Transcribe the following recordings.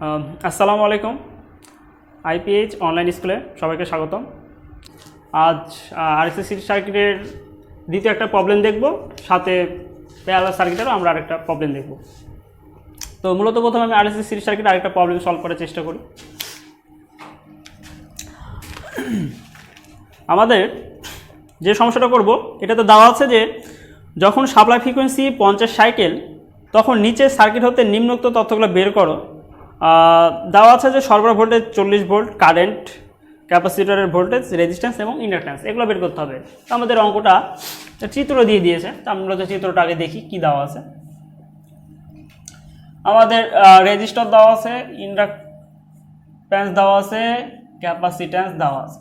আসসালামু আলাইকুম। IPH online স্কুলে সবাইকে স্বাগতম। আজ আরএসএস সিরিজ সার্কিটের দ্বিতীয় একটা প্রবলেম দেখব, সাথে প্যারালাল সার্কিটেরও আমরা আরেকটা প্রবলেম দেখব। তো মূলত প্রথমে আমি আরএসএস সিরিজ সার্কিট আরেকটা প্রবলেম সলভ করার চেষ্টা করি। আমাদের যে সমস্যাটা করব, এটাতে দেওয়া আছে যে যখন সাপ্লাই ফ্রিকোয়েন্সি 50 সাইকেল, তখন নিচে সার্কিট হতে নিম্নোক্ত তথ্যগুলো বের করো। দেওয়া আছে যে সরবরাহ ভোল্টেজ 40 ভোল্ট, কারেন্ট, ক্যাপাসিটরের ভোল্টেজ, রেজিস্ট্যান্স এবং ইন্ডাকট্যান্স, এগুলো বের করতে হবে। তো আমাদের অঙ্কটা চিত্র দিয়ে দিয়েছে, তো আমরা তো চিত্রটা আগে দেখি কি দেওয়া আছে। আমাদের রেজিস্টর দেওয়া আছে, ইন্ডাকট্যান্স দেওয়া আছে, ক্যাপাসিট্যান্স দেওয়া আছে।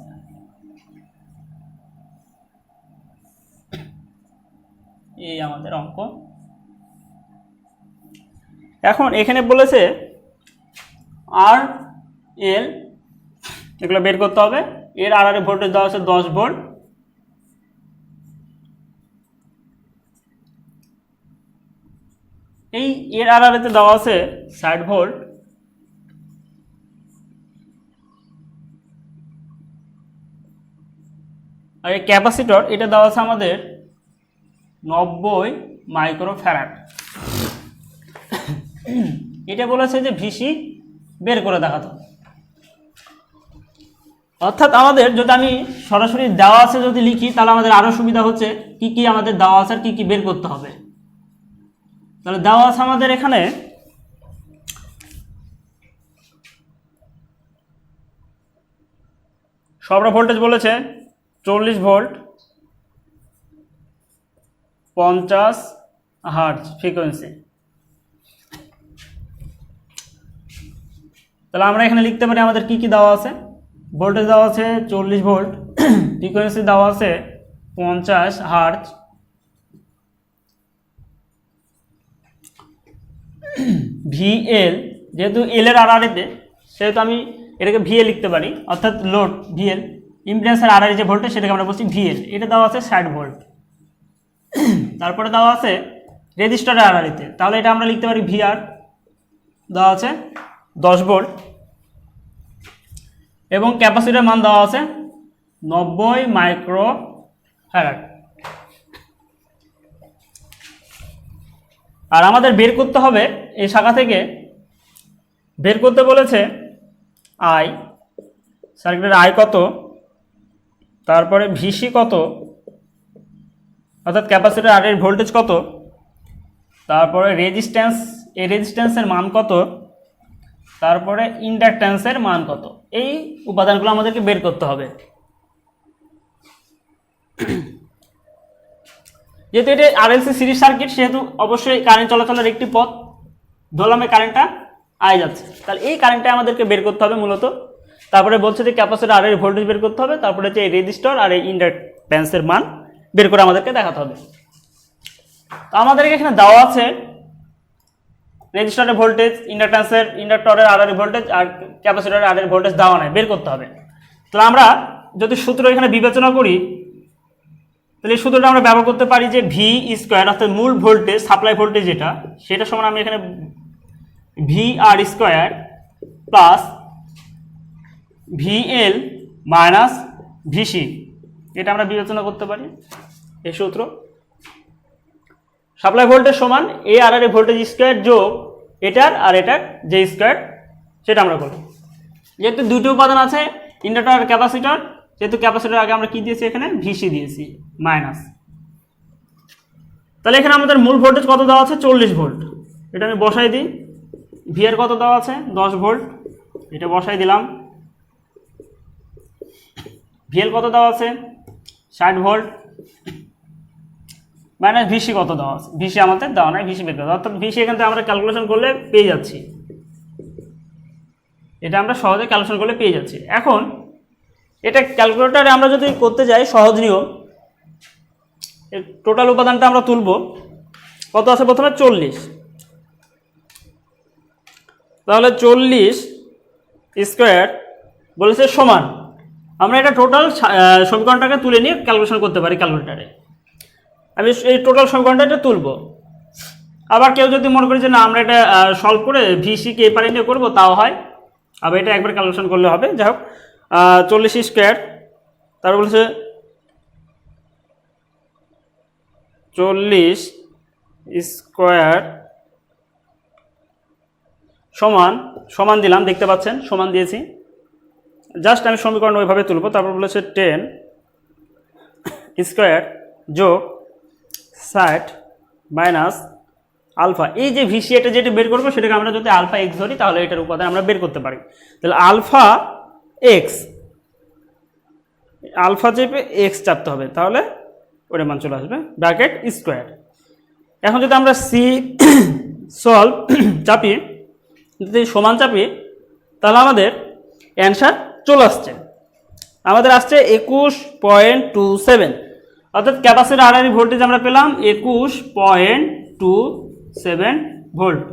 এই আমাদের অঙ্ক। এখন এখানে বলেছে আর এল, এগুলো বের করতে হবে। এর আর এর ভোল্টেজ দেওয়া আছে 10 ভোল্ট, এই এর আর এতে দেওয়া আছে 60 ভোল্ট, আর এই ক্যাপাসিটর এটা দেওয়া আছে আমাদের 90 মাইক্রোফ্যারাড। এটা বলেছে যে ভিসি বের করে দেখাতে হবে। অর্থাৎ আমাদের যদি আমি সরাসরি দেওয়া আছে যদি লিখি, তাহলে আমাদের আরো সুবিধা হচ্ছে কি কি আমাদের দেওয়া আছে আর কি কি বের করতে হবে। তাহলে দেওয়া আছে আমাদের এখানে সরবরাহ ভোল্টেজ বলেছে 40 ভোল্ট, 50 হার্জ ফ্রিকোয়েন্সি। তাহলে আমরা এখানে লিখতে পারি আমাদের কি কি দেওয়া আছে। ভোল্টেজ দেওয়া আছে 40 ভোল্ট, ফ্রিকোয়েন্সি দেওয়া আছে 50 হার্জ, ভিএল, যেহেতু এল এর আরআরএতে সেহেতু আমি এটাকে ভিএল লিখতে পারি, অর্থাৎ লোড ভিএল, ইম্পিডেন্সের আরআরএ যে ভোল্টেজ সেটাকে আমরা বলছি ভিএল। এটা দেওয়া আছে 60 ভোল্ট। তারপরে দেওয়া আছে রেজিস্টারের আরআরএতে, তাহলে এটা আমরা লিখতে পারি ভিআর, দেওয়া আছে 10 ভোল্ট, এবং ক্যাপাসিটর মান দেওয়া আছে 90 মাইক্রো ফ্যারাড। আর আমাদের বের করতে হবে এই শাখা থেকে, বের করতে বলেছে আই, সার্কিটের আই কত, তারপরে ভিসি কত, অর্থাৎ ক্যাপাসিটর আর এর ভোল্টেজ কত, তারপরে রেজিস্ট্যান্স, এই রেজিস্ট্যান্সের মান কত, তারপরে ইন্ডাকট্যান্সের মান কত। এই উপাদানগুলো আমাদেরকে বের করতে হবে। যেহেতু এটা আরএলসি সিরিজ সার্কিট, সেহেতু অবশ্যই কারেন্ট চলাচলের একটি পথ, ধরলাম এই কারেন্টটা আই যাচ্ছে, তাহলে এই কারেন্টটা আমাদেরকে বের করতে হবে মূলত। তারপরে বলছে যে ক্যাপাসিটর আর এর ভোল্টেজ বের করতে হবে, তারপরে হচ্ছে এই রেজিস্টর আর এই ইন্ডাকট্যান্সের মান বের করে আমাদেরকে দেখাতে হবে। তো আমাদেরকে এখানে দেওয়া আছে রেজিস্টরের ভোল্টেজ, ইন্ডাক্টরের আর এর ভোল্টেজ, আর ক্যাপাসিটরের আর এর ভোল্টেজ দেওয়া নাই, বের করতে হবে। তাহলে আমরা যদি সূত্র এখানে বিবেচনা করি, তাহলে এই সূত্রটা আমরা ব্যবহার করতে পারি যে ভি স্কোয়ার, অর্থাৎ মূল ভোল্টেজ, সাপ্লাই ভোল্টেজ যেটা, সেটা সমান আমি এখানে V R square plus VL minus VC, এটা আমরা বিবেচনা করতে পারি। এই সূত্র সাপ্লাই ভোল্টেজ সমান এ আর এর ভোল্টেজ স্কোয়ার যোগ এটার আর এটার যে স্কোয়ার, সেটা আমরা করব। যেহেতু দুটো উপাদান আছে, ইন্ডাক্টর আর ক্যাপাসিটর, যেহেতু ক্যাপাসিটর আগে আমরা কি দিয়েছি, এখানে ভিসি দিয়েছি মাইনাস। তাহলে এখানে আমাদের মূল ভোল্টেজ কত দেওয়া আছে 40 ভোল্ট, এটা আমি বসাই দিই। ভি এর কত দেওয়া আছে 10 ভোল্ট, এটা বসাই দিলাম। ভিএল কত দেওয়া আছে 60 ভোল্ট, মাইনাস ভিসি কত দেওয়া আছে, ভিসি আমাদের দেওয়া নাই, ভিসি বের করতে হবে। অর্থাৎ ভিসি এখান থেকে আমরা ক্যালকুলেশন করলে পেয়ে যাচ্ছি, এটা আমরা সহজে ক্যালকুলেশন করলে পেয়ে যাচ্ছি। এখন এটা ক্যালকুলেটরে আমরা যদি করতে যাই, সহজ নিয়ম, টোটাল উপাদানটা আমরা তুলব। কত আছে প্রথমে 40, তাহলে 40 স্কোয়ার বলেছে সমান, আমরা এটা টোটাল সমীকরণটাকে তুলে নিয়ে ক্যালকুলেশন করতে পারি ক্যালকুলেটরে। আমি এই টোটাল সমীকরণটা তুলব। আবার কেউ যদি মনে করে যে না আমরা এটা সলভ করে ভিসিকে এ পারে নিয়ে করবো, তাও হয়। আবার এটা একবার ক্যালকুলেশন করলে হবে। যাই হোক, 40 স্কোয়ার, তারপর বলছে 40 স্কোয়ার সমান সমান দিলাম, দেখতে পাচ্ছেন সমান দিয়েছি। জাস্ট আমি সমীকরণ ওইভাবে তুলব। তারপর বলেছে 10 স্কোয়ার যোগ 60 মাইনাস আলফা। এই যে ভিসি এটা যেটা বের করবো সেটাকে আমরা যদি আলফা এক্স ধরি তাহলে এটার উপাদান আমরা বের করতে পারি। তাহলে আলফা এক্স, আলফা চেপে এক্স চাপতে হবে, তাহলে ওটার মান চলে আসবে ব্র্যাকেট স্কোয়ার। এখন যদি আমরা সি সলভ চাপি, যদি সমান চাপি, তাহলে আমাদের অ্যান্সার চলে আসছে। আমাদের আসছে 21.27, অর্থাৎ ক্যাপাসিটর আরআরই ভোল্টেজ আমরা পেলাম 21.27 ভোল্ট।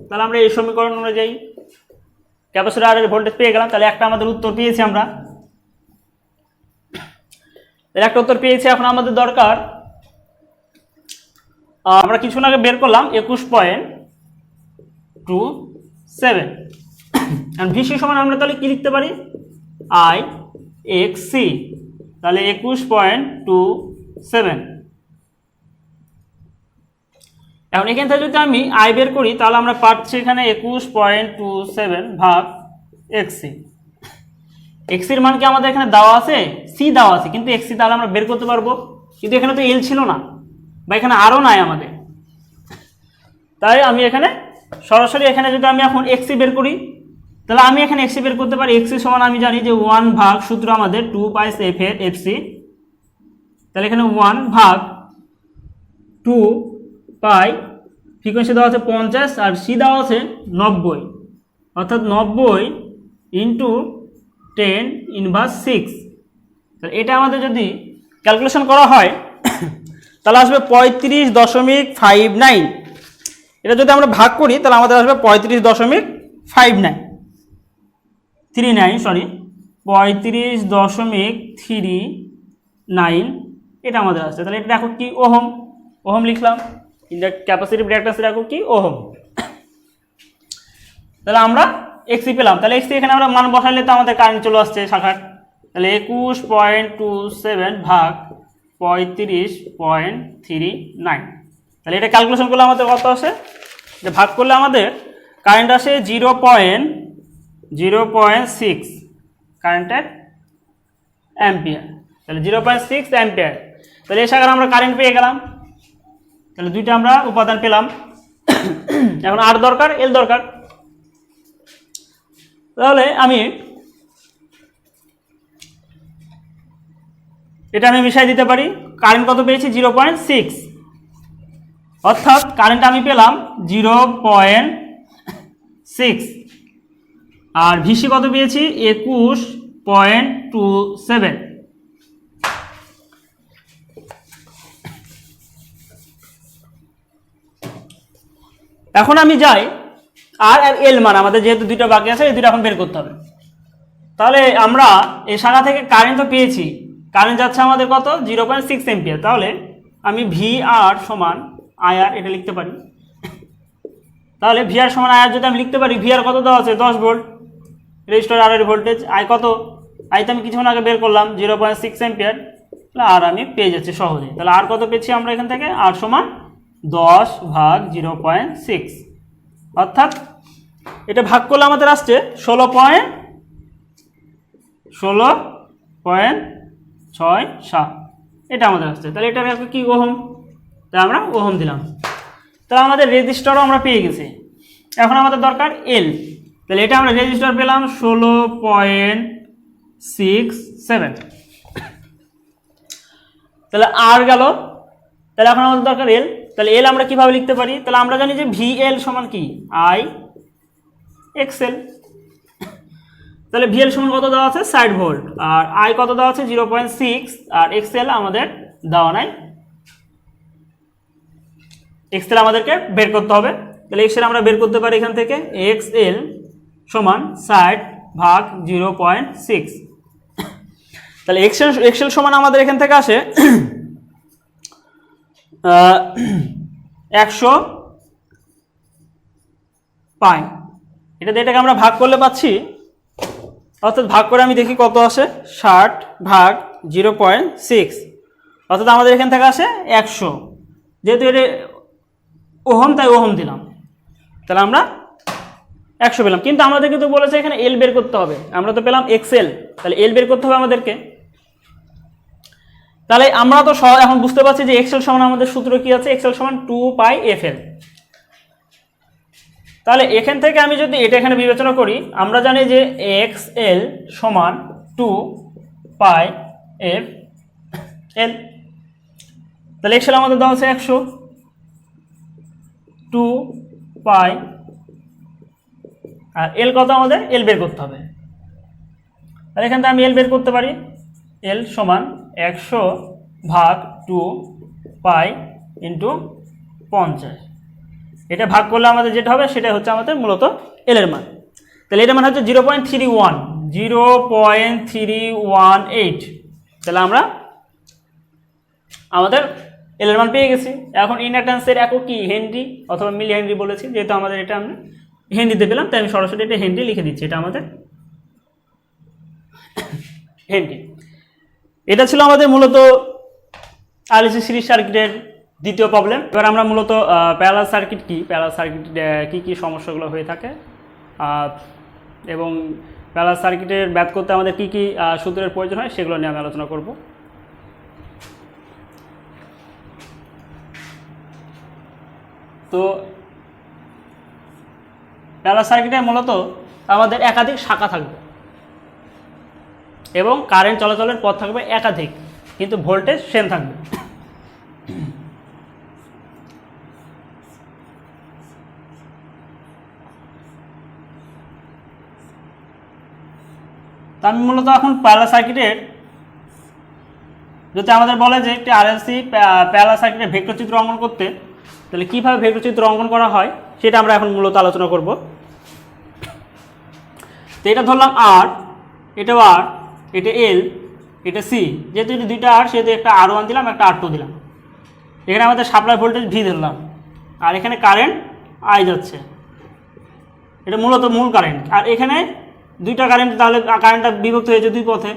তাহলে আমরা এই সমীকরণ অনুযায়ী ক্যাপাসিটর আরআরই ভোল্টেজ পেয়ে গেলাম। তাহলে একটা আমাদের উত্তর পেয়েছি আমরা, একটা উত্তর পেয়েছি। এখন আমাদের দরকার, আমরা কিছুক্ষণ আগে বের করলাম 21.27, আর ভিসি সমান আমরা তাহলে কি লিখতে পারি, আই এক্স সি। তাহলে 21.27। এখন এখান থেকে যদি আমি আই বের করি তাহলে আমরা পাচ্ছি এখানে 21.27 ভাগ এক্সি। এক্সির মান কি আমাদের এখানে দেওয়া আছে, সি দেওয়া আছে, কিন্তু এক্সি তাহলে আমরা বের করতে পারবো, কিন্তু এখানে তো এল ছিল না বা এখানে আরও নাই আমাদের। তাই আমি এখানে সরাসরি এখানে যদি আমি এখন এক্সি বের করি তাহলে আমি এখানে এক্সি বের করতে পারি। এক্সি সমান আমি জানি যে 1 ভাগ সূত্র আমাদের 2 পাই এফ এর এফসি। তাহলে এখানে 1 ভাগ 2 পাই, ফ্রিকোয়েন্সি দেওয়া আছে 50 আর সি দেওয়া আছে 90, অর্থাৎ 90 ইন্টু 10 ইনভার্স 6। তাহলে এটা আমাদের যদি ক্যালকুলেশন করা হয় তাহলে আসবে 35.59। এটা যদি আমরা ভাগ করি তাহলে আমাদের আসবে 35.39, সরি 35.39 এটা আমাদের আসছে। তাহলে এটা দেখো কি, ওহম। ওহম লিখলাম, ক্যাপাসিটিভ রিঅ্যাকট্যান্সের একক কি, ওহম। তাহলে আমরা এক্সি পেলাম। তাহলে এক্সি এখানে আমরা মান বসাইলে তো আমাদের কারেন্ট চলে আসছে শাখার। তাহলে 21.27 ভাগ 35.39। তাহলে এটা ক্যালকুলেশন করলে আমাদের কত আসে, যে ভাগ করলে আমাদের কারেন্ট আসে 0.06 কারেন্টের অ্যাম্পিয়ার। তাহলে 0.6 অ্যাম্পিয়ার। তাহলে এই শাখার আমরা কারেন্ট পেয়ে গেলাম। তাহলে দুইটা আমরা উপাদান পেলাম। এখন আর দরকার, এল দরকার। তাহলে আমি এটা মিশাই দিতে পারি। কারেন্ট কত পেয়েছি, 0.6, অর্থাৎ কারেন্ট আমি পেলাম 0.6, আর ভিসি কত পেয়েছি 21.27। এখন আমি যাই আর এল মান, আমাদের যেহেতু দুটো বাকি আছে এই দুটো এখন বের করতে হবে। তাহলে আমরা এই শাখা থেকে কারেন্ট তো পেয়েছি, কারেন্ট যাচ্ছে আমাদের কত 0.6 এম্পিয়ার। তাহলে আমি ভি আর সমান আই আর এটা লিখতে পারি। তাহলে ভি আর সমান আই আর যদি আমি লিখতে পারি, ভি আর কত দেওয়া আছে 10 ভোল্ট, রেজিস্টার আর এর ভোল্টেজ। আই কত, আই তো আমি কিছুক্ষণ আগে বের করলাম 0.6 এম্পিয়ার। তাহলে আর আমি পেয়ে যাচ্ছি সহজে। তাহলে আর কত পেয়েছি আমরা এখান থেকে, আর সমান 10 ভাগ 0.6, অর্থাৎ এটা ভাগ করলে আমাদের আসছে 16.67 এটা আমাদের আসছে। তাহলে এটা কি, ওহম। তাই আমরা ওহম দিলাম। তাহলে আমাদের রেজিস্টারও আমরা পেয়ে গেছি। এখন আমাদের দরকার এল। তাহলে এটা আমরা রেজিস্টার পেলাম 16.67। তাহলে আর গেল। তাহলে এখন আমাদের দরকার এল। তাহলে এল আমরা কিভাবে লিখতে পারি, তাহলে আমরা জানি যে ভি এল সমান কি আই এক্সএল। তাহলে ভি এল সমান কত দেওয়া আছে 60 ভোল্ট, আর আই কত দেওয়া আছে 0.6, আর এক্সএল আমাদের দেওয়া নাই। এক্সএল আমাদেরকে বের করতে হবে। তাহলে এক্সএল আমরা বের করতে পারি এখান থেকে, এক্সএল সমান 60 ভাগ 0.6। তাহলে এক্সএল সমান আমাদের এখান থেকে আসে 100 পাই। এটাকে আমরা ভাগ করলে পাচ্ছি, অর্থাৎ ভাগ করে আমি দেখি কত আসে, 60 ভাগ 0.6, অর্থাৎ আমাদের এখান থেকে আসে 100। যেহেতু এটা ওহম তাই ওহম দিলাম, তাহলে আমরা 100 পেলাম। কিন্তু আমাদেরকে তো বলেছে এখানে এল বের করতে হবে, আমরা তো পেলাম এক্সএল, তাহলে এল বের করতে হবে আমাদেরকে। তাহলে আমরা তো এখন বুঝতে পারছি যে এক্সএল সমান আমাদের সূত্র কি আছে, এক্সএল সমান 2πfl। তাহলে এখান থেকে আমি যদি এটা এখানে বিবেচনা করি, আমরা জানি যে এক্সএল সমান 2πfl। তাহলে এক্সএল আমাদের দেওয়া আছে 100, 2π, আর এল কত আমাদের, এল বের করতে হবে। তাহলে এখান থেকে আমি এল বের করতে পারি, এল সমান 100 ভাগ 2π ইন্টু 50। এটা ভাগ করলে আমাদের যেটা হবে সেটা হচ্ছে আমাদের মূলত এল এর মান। তাহলে এটার মান হচ্ছে 0.318। তাহলে আমরা আমাদের এল এর মান পেয়ে গেছি। এখন ইন্ডাকট্যান্সের একক কি, হেনরি অথবা মিলি হেনরি বলেছি, যেহেতু আমাদের এটা আমি হেনরিতে পেলাম তাই আমি সরাসরি এটা হেনরি লিখে দিচ্ছি, এটা আমাদের হেনরি। এটা ছিল আমাদের মূলত আরএলসি সিরিজ সার্কিটের দ্বিতীয় প্রবলেম। এবার আমরা মূলত প্যারালাল সার্কিট কি, প্যারালাল সার্কিট কি সমস্যাগুলো হয়ে থাকে এবং প্যারালাল সার্কিটের ব্যাথ করতে আমাদের কি সূত্রের প্রয়োজন হয় সেগুলো নিয়ে আমি আলোচনা করব। তো প্যারালাল সার্কিটে মূলত আমাদের একাধিক শাখা থাকবে এবং কারেন্ট চলাচলের পথ থাকবে একাধিক, কিন্তু ভোল্টেজ সেম থাকবে। তো আমি মূলত এখন প্যারালাল সার্কিটের, যদি আমাদের বলে যে একটি আরএলসি প্যারালাল সার্কিটের ভেক্টর চিত্র অঙ্কন করতে, তাহলে কীভাবে ভেক্টর চিত্র অঙ্কন করা হয় সেটা আমরা এখন মূলত আলোচনা করব। তো এটা ধরলাম আর, এটা আর, এটা এল, এটা সি। যেহেতু এটা দুইটা আর, সেহেতু একটা R1 দিলাম, একটা R2 দিলাম। এখানে আমাদের সাপ্লাই ভোল্টেজ ভি ধরলাম, আর এখানে কারেন্ট আই যাচ্ছে, এটা মূলত মূল কারেন্ট। আর এখানে দুইটা কারেন্ট, তাহলে কারেন্টটা বিভক্ত হয়েছে দুই পথে,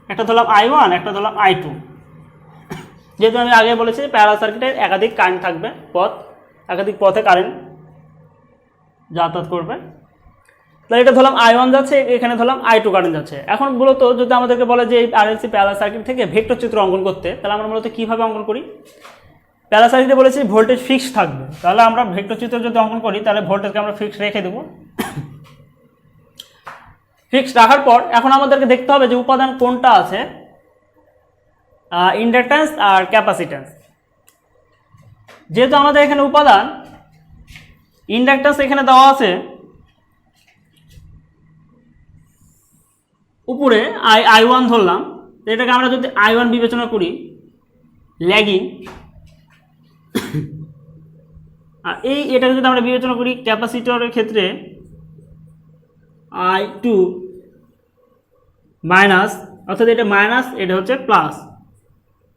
একটা ধরলাম I1, একটা ধরলাম I2। যেহেতু আমি আগে বলেছি প্যারালাল সার্কিটের একাধিক কারেন্ট থাকবে, একাধিক পথে কারেন্ট যাতায়াত করবে। তাহলে এটা ধরলাম I1 যাচ্ছে, এখানে ধরলাম I2 কারেন্ট যাচ্ছে। এখন মূলত যদি আমাদেরকে বলে যে এই আরএলসি প্যারালাল সার্কিট থেকে ভেক্টর চিত্র অঙ্কন করতে, তাহলে আমরা মূলত কীভাবে অঙ্কন করি। প্যারালাল সার্কিটে বলেছি ভোল্টেজ ফিক্স থাকবে, তাহলে আমরা ভেক্টর চিত্র যদি অঙ্কন করি তাহলে ভোল্টেজকে আমরা ফিক্স রেখে দেবো। ফিক্স রাখার পর এখন আমাদেরকে দেখতে হবে যে উপাদান কোনটা আছে, ইন্ডাকট্যান্স আর ক্যাপাসিট্যান্স। যেহেতু আমাদের এখানে উপাদান ইন্ডাকট্যান্স এখানে দেওয়া আছে উপরে I1 ধরলাম, এটাকে আমরা যদি I1 বিবেচনা করি ল্যাগিং, আর এটাকে যদি আমরা বিবেচনা করি ক্যাপাসিটরের ক্ষেত্রে I2 মাইনাস, অর্থাৎ এটা মাইনাস, এটা হচ্ছে প্লাস,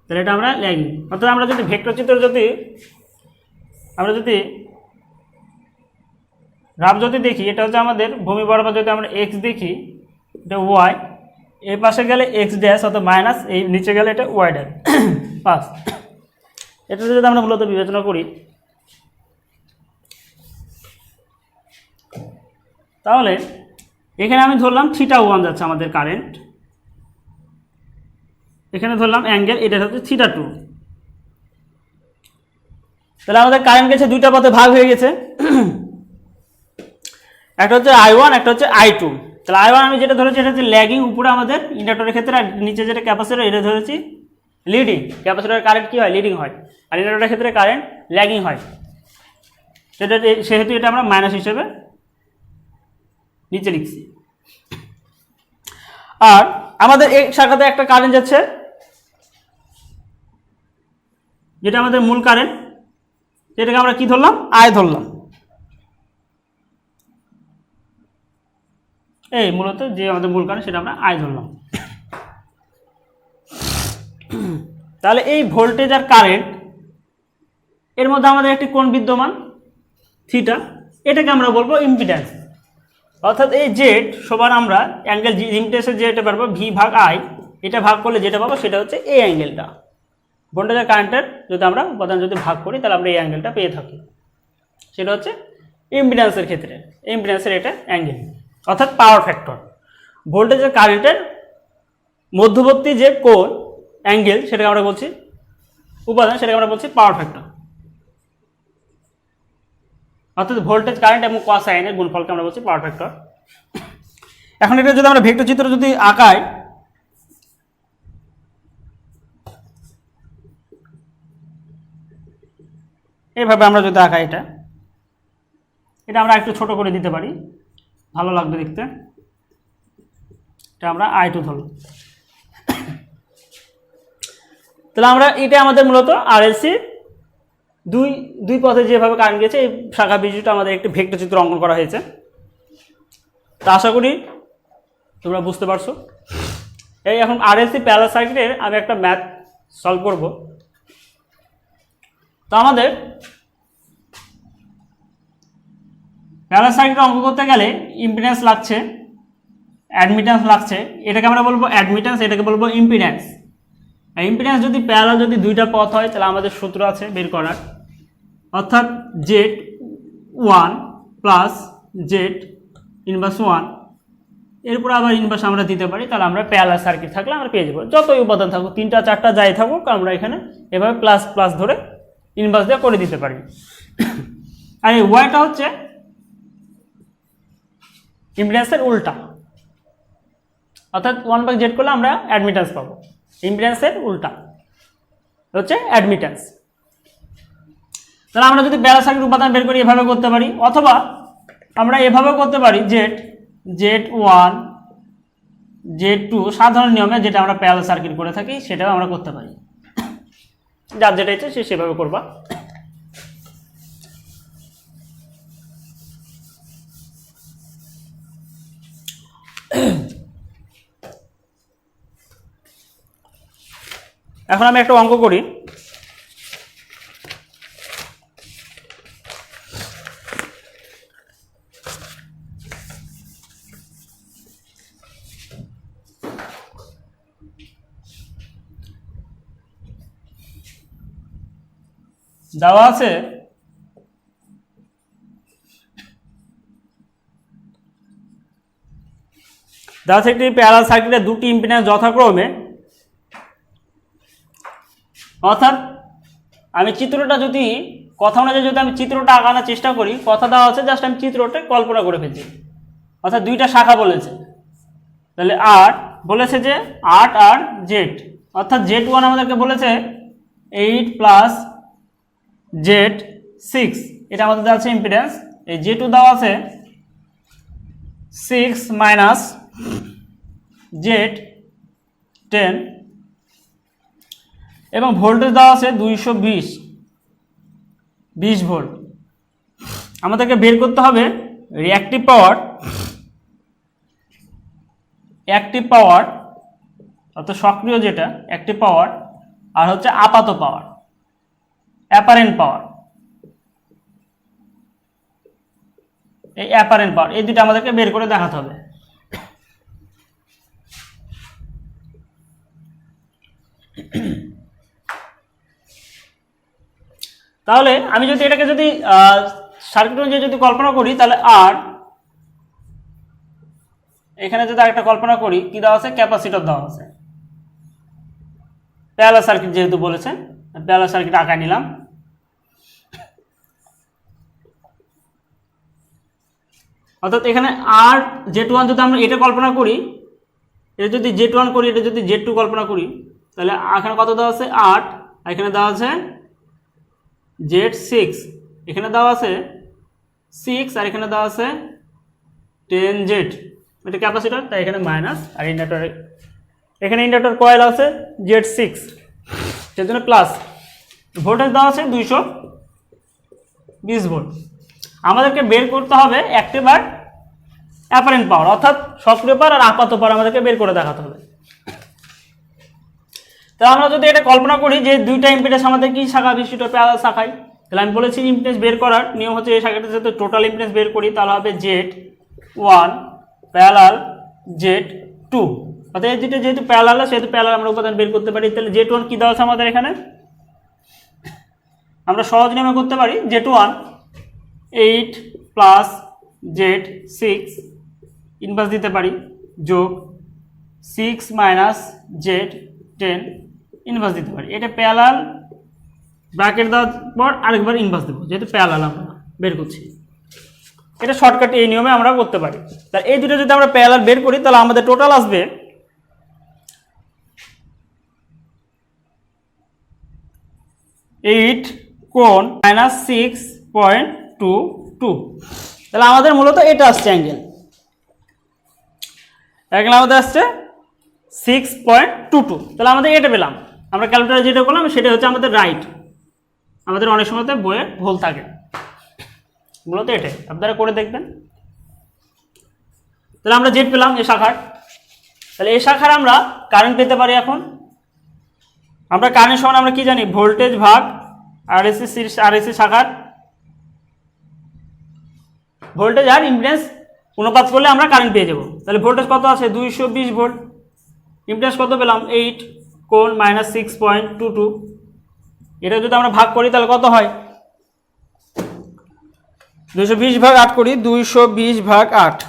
তাহলে এটা আমরা ল্যাগিং। অর্থাৎ আমরা যদি ভেক্টর চিত্র আমরা যদি গ্রাফ দেখি, এটা হচ্ছে আমাদের ভূমি বরাবর যদি আমরা এক্স দেখি, এটা ওয়াই, এই পাশে গেলে এক্স ড্যাশ অর্থাৎ মাইনাস, এই নিচে গেলে এটা ওয়াই ড্যাশ পাস। এটা যদি আমরা মূলত বিবেচনা করি, তাহলে এখানে আমি ধরলাম θ1 যাচ্ছে আমাদের কারেন্ট, এখানে ধরলাম অ্যাঙ্গেল, এটা হচ্ছে θ2। তাহলে আমাদের কারেন্ট গেছে দুইটা পথে ভাগ হয়ে গেছে, একটা হচ্ছে I1, একটা হচ্ছে I2। তাহলে I1 আমি যেটা ধরেছি এটা হচ্ছে ল্যাগিং উপরে আমাদের ইন্ডাক্টরের ক্ষেত্রে, আর নিচে যেটা ক্যাপাসিটর এটা ধরেছি লিডিং। ক্যাপাসিটরের কারেন্ট কী হয়, লিডিং হয়, আর ইন্ডাক্টরের ক্ষেত্রে কারেন্ট ল্যাগিং হয়। সেহেতু এটা আমরা মাইনাস হিসেবে নিচে লিখছি। আর আমাদের এই শাখাতে একটা কারেন্ট যাচ্ছে, যেটা আমাদের মূল কারেন্ট, যেটাকে আমরা কি ধরলাম, আই ধরলাম। এই মূলত যে আমাদের মূল কারেন্ট সেটা আমরা আই ধরলাম। তাহলে এই ভোল্টেজ আর কারেন্ট এর মধ্যে আমাদের একটি কোণ বিদ্যমান থিটা, এটাকে আমরা বলবো ইম্পিডেন্স। অর্থাৎ এই জেড সমান আমরা অ্যাঙ্গেল ইম্পিডেন্সের যেটা পারবো ভি ভাগ আই, এটা ভাগ করলে যেটা পাবো সেটা হচ্ছে এই অ্যাঙ্গেলটা। ভোল্টেজের কারেন্টের যদি আমরা উপাদান যদি ভাগ করি তাহলে আমরা এই অ্যাঙ্গেলটা পেয়ে থাকি, সেটা হচ্ছে ইম্পিডেন্সের ক্ষেত্রে ইম্পিডেন্সের এটা অ্যাঙ্গেল অর্থাৎ পাওয়ার ফ্যাক্টর। ভোল্টেজের কারেন্টের মধ্যবর্তী যে কোণ অ্যাঙ্গেল সেটাকে আমরা বলছি উপাদান, সেটাকে আমরা বলছি পাওয়ার ফ্যাক্টর। অর্থাৎ ভোল্টেজ কারেন্ট এবং কস সাইনের গুণফলকে আমরা বলছি পাওয়ার ফ্যাক্টর। এখন এটা যদি আমরা ভেক্টর চিত্র যদি আঁকাই, এইভাবে আমরা যদি আঁকাই এটা আমরা একটু ছোট করে দিতে পারি, ভালো লাগবে দেখতে। এটা আমরা I2 ধরব। তাহলে আমরা এটা আমাদের মূলত RLC দুই পথে যেভাবে কারেন্ট গেছে এই শাখা বিশিষ্ট আমাদের একটি ভেক্টর চিত্র অঙ্কন করা হয়েছে। তা আশা করি তোমরা বুঝতে পারছো। এই এখন RLC প্যারালাল সার্কিটের আমি একটা ম্যাথ সলভ করব। তো আমাদের প্যারালাল সার্কিট অঙ্ক করতে গেলে ইম্পিডেন্স লাগছে, অ্যাডমিটেন্স লাগছে। এটাকে আমরা বলবো অ্যাডমিটেন্স, এটাকে বলবো ইম্পিডেন্স। আর ইম্পিডেন্স যদি প্যারালাল যদি দুইটা পথ হয় তাহলে আমাদের সূত্র আছে বের করার, অর্থাৎ Z1 প্লাস Z ইনভার্স 1, এরপর আবার ইনভার্স আমরা দিতে পারি। তাহলে আমরা প্যারালাল সার্কিট থাকলে আমরা পেয়ে যাবো। যতই উপাদান থাকুক, 3টা 4টা যাই থাকুক, আমরা এখানে এভাবে প্লাস প্লাস ধরে ইনভার্স দিয়ে করে দিতে পারি। আর এই ওয়াইটা হচ্ছে ইম্পিডেন্সের উল্টা, অর্থাৎ 1/Z করলে আমরা অ্যাডমিটেন্স পাবো। ইম্পিডেন্সের উল্টা হচ্ছে অ্যাডমিটেন্স। তাহলে আমরা যদি প্যারালাল সার্কিট উপাদান বের করি এভাবে করতে পারি, অথবা আমরা এভাবে করতে পারি Z1 Z2 সাধারণ নিয়মে যেটা আমরা প্যারালাল সার্কিট করে থাকি সেটাও আমরা করতে পারি। যার যেটা ইচ্ছে সে সেভাবে করবা। এখন আমি একটা অঙ্ক করি। দেওয়া আছে একটি প্যারালাল সার্কিটের দুটি ইম্পিডেন্স যথাক্রমে, অর্থাৎ আমি চিত্রটা যদি কথা অনুযায়ী যদি আমি চিত্রটা আঁকানোর চেষ্টা করি, কথা দেওয়া আছে জাস্ট আমি চিত্রটা কল্পনা করে ফেলছি। অর্থাৎ দুইটা শাখা বলেছে, তাহলে আর বলেছে যে 8 আর Z, অর্থাৎ Z1 আমাদেরকে বলেছে 8 প্লাস Z6, এটা আমাদের দেওয়া আছে ইম্পিডেন্স। এই Z2 দেওয়া আছে 6 মাইনাস Z10, এবং ভোল্টেজ দেওয়া আছে 220 ভোল্ট। আমাদেরকে বের করতে হবে রিঅ্যাক্টিভ পাওয়ার, অর্থাৎ সক্রিয় যেটা অ্যাক্টিভ পাওয়ার, আর হচ্ছে আপাত পাওয়ার অ্যাপারেন্ট পাওয়ার। এই অ্যাপারেন্ট পাওয়ার এই দুটো আমাদেরকে বের করে দেখাতে হবে। তাহলে আমি যদি এটাকে যদি সার্কিট অনুযায়ী যদি কল্পনা করি, তাহলে আর এখানে যদি আরেকটা কল্পনা করি, কি দেওয়া আছে, ক্যাপাসিটর দেওয়া আছে। প্যারালাল সার্কিট যেহেতু বলেছে, প্যারালাল সার্কিট আঁকায় নিলাম। অর্থাৎ এখানে আর Z1 যদি আমরা এটা কল্পনা করি, এটা যদি Z1 করি, এটা যদি Z2 কল্পনা করি, তাহলে এখানে কত দেওয়া আছে 8, আর এখানে দেওয়া আছে Z6, এখানে দেওয়া আছে 6, আর এখানে দেওয়া আছে 10Z। এটা ক্যাপাসিটর, তাই এখানে মাইনাস, আর ইন্ডাক্টর এখানে ইন্ডাক্টর কয়েল আছে Z6, সেই জন্য প্লাস। ভোল্টেজ দেওয়া আছে 220 ভোল্ট। আমাদেরকে বের করতে হবে অ্যাক্টিভ আর অ্যাপারেন্ট পাওয়ার, অর্থাৎ সক্রিয় পাওয়ার আর আপাত পাওয়ার আমাদেরকে বের করে দেখাতে হবে। তা আমরা যদি এটা কল্পনা করি যে দুইটা ইম্পিডেন্স আমাদের কি শাখা বিশিষ্ট প্যারালাল শাখায়, তাহলে আমি বলেছি ইম্পিডেন্স বের করার নিয়ম হচ্ছে এই শাখাটাতে যদি টোটাল ইম্পিডেন্স বের করি তাহলে হবে Z1 প্যারালাল Z2, অর্থাৎ এই দুটো যেহেতু প্যারালাল সেহেতু প্যারালাল আমরা উপাদান বের করতে পারি। তাহলে Z1 কি দেওয়া আছে আমাদের এখানে, আমরা সহজ নিয়মে করতে পারি Z1 8 প্লাস Z6 ইনভার্স দিতে পারি যোগ 6 মাইনাস Z10 ইনভার্স দিতে পারি। এটা প্যারালাল ব্র্যাকেট দেওয়ার পর আরেকবার ইনভার্স দেবো, যেহেতু প্যারালাল আমরা বের করছি। এটা শর্টকাট এই নিয়মে আমরা করতে পারি। তাহলে এই দুটো যদি আমরা প্যারালাল বের করি তাহলে আমাদের টোটাল আসবে 8 কোণ মাইনাস 6.22। তাহলে আমাদের মূলত এটা আসছে অ্যাঙ্গেল আমাদের আসছে 6.22। তাহলে আমাদের এটা পেলাম। আমরা ক্যালকুলেটারে যেটা করলাম সেটা হচ্ছে আমাদের রাইট। আমাদের অনেক সময়তে বইয়ে ভুল থাকে, মূলত এটাই আপনারা করে দেখবেন। তাহলে আমরা জেড পেলাম এই শাখার। তাহলে এই শাখার আমরা কারেন্ট পেতে পারি। এখন আমরা কারেন্ট সমান আমরা কি জানি, ভোল্টেজ ভাগ আরএসি শাখার ভোল্টেজ আর ইম্পিডেন্স অনুপাত করলে আমরা কারেন্ট পেয়ে যাব। তাহলে ভোল্টেজ কত আছে 220 ভোল্ট, ইম্পিডেন্স কত পেলাম 8 কোণ মাইনাস 6.22। এটা যদি আমরা ভাগ করি তাহলে কত হয়, 220 ভাগ 8 করি, 220 ভাগ 8,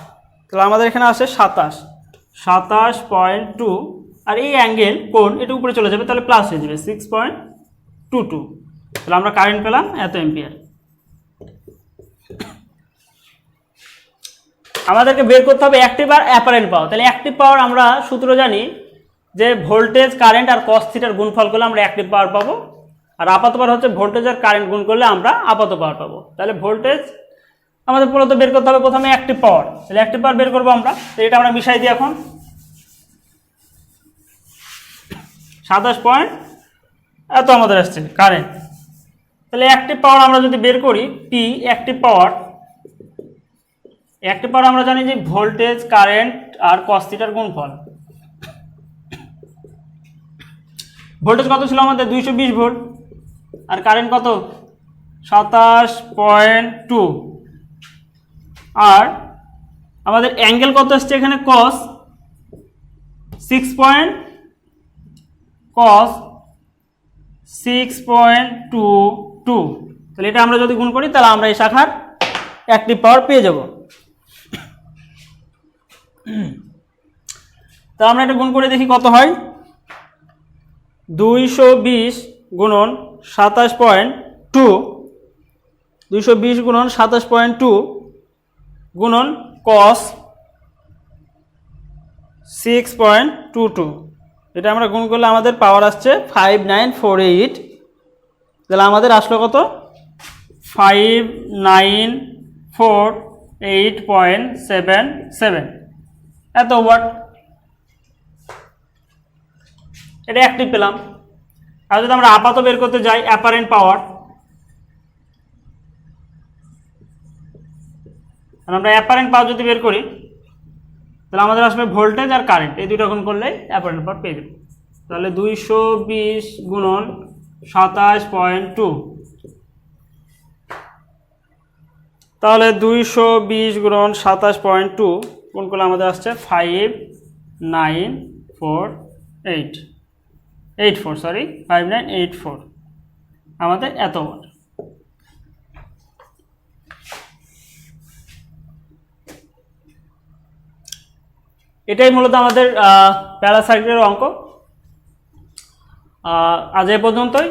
তাহলে আমাদের এখানে আসে 27.2। আর এই অ্যাঙ্গেল কোণ এটা উপরে চলে যাবে, তাহলে প্লাস হয়ে যাবে 6.22। তাহলে আমরা কারেন্ট পেলাম এত এম্পিয়ার। আমাদেরকে বের করতে হবে অ্যাক্টিভ আর অ্যাপারেন্ট পাওয়ার। তাহলে অ্যাক্টিভ পাওয়ার আমরা সূত্র জানি যে ভোল্টেজ কারেন্ট আর কস থিটার গুণফল করলে আমরা অ্যাক্টিভ পাওয়ার পাবো, আর আপাত পাওয়ার হচ্ছে ভোল্টেজ আর কারেন্ট গুণ করলে আমরা আপাত পাওয়ার পাবো। তাহলে ভোল্টেজ আমাদের মূলত বের করতে হবে প্রথমে অ্যাক্টিভ পাওয়ার। তাহলে অ্যাক্টিভ পাওয়ার বের করবো আমরা। তো এটা আমরা মিশাই দিই এখন 27 পয়েন্ট এত আমাদের আসছে কারেন্ট। তাহলে অ্যাক্টিভ পাওয়ার আমরা যদি বের করি পি অ্যাক্টিভ পাওয়ার আমরা জানি যে ভোল্টেজ কারেন্ট আর কস থিটার গুণফল। ভোল্টেজ কত ছিল আমাদের 220 ভোল্ট, আর কারেন্ট কত 27.2, আর আমাদের অ্যাঙ্গেল কত আসছে এখানে কস 6.22। তাহলে এটা আমরা যদি গুণ করি তাহলে আমরা এই শাখার অ্যাক্টিভ পাওয়ার পেয়ে যাব। তা আমরা এটা গুণ করে দেখি কত হয়, 220 গুণন 27.2, 220 গুণন 27.2 গুণন কস 6.22। এটা আমরা গুণ করলে আমাদের পাওয়ার আসছে 5948। তাহলে আমাদের আসলো কত 5948.77 এত ওয়াট। এটা অ্যাক্টিভ পেলাম। আর যদি আমরা আপাত বের করতে যাই অ্যাপারেন্ট পাওয়ার, আমরা অ্যাপারেন্ট পাওয়ার যদি বের করি তাহলে আমাদের আসবে ভোল্টেজ আর কারেন্ট, এই দুটো গুণ করলেই অ্যাপারেন্ট পাওয়ার পেয়ে যাবে। তাহলে 220 গুণন 27.2, তাহলে 220 গুণন 27.2 গুণ করলে আমাদের আসছে 5984 আমাদের এত ওয়াট। এটাই মূলত আমাদের প্যারালাল সার্কিটের অঙ্ক। আজ এ পর্যন্তই।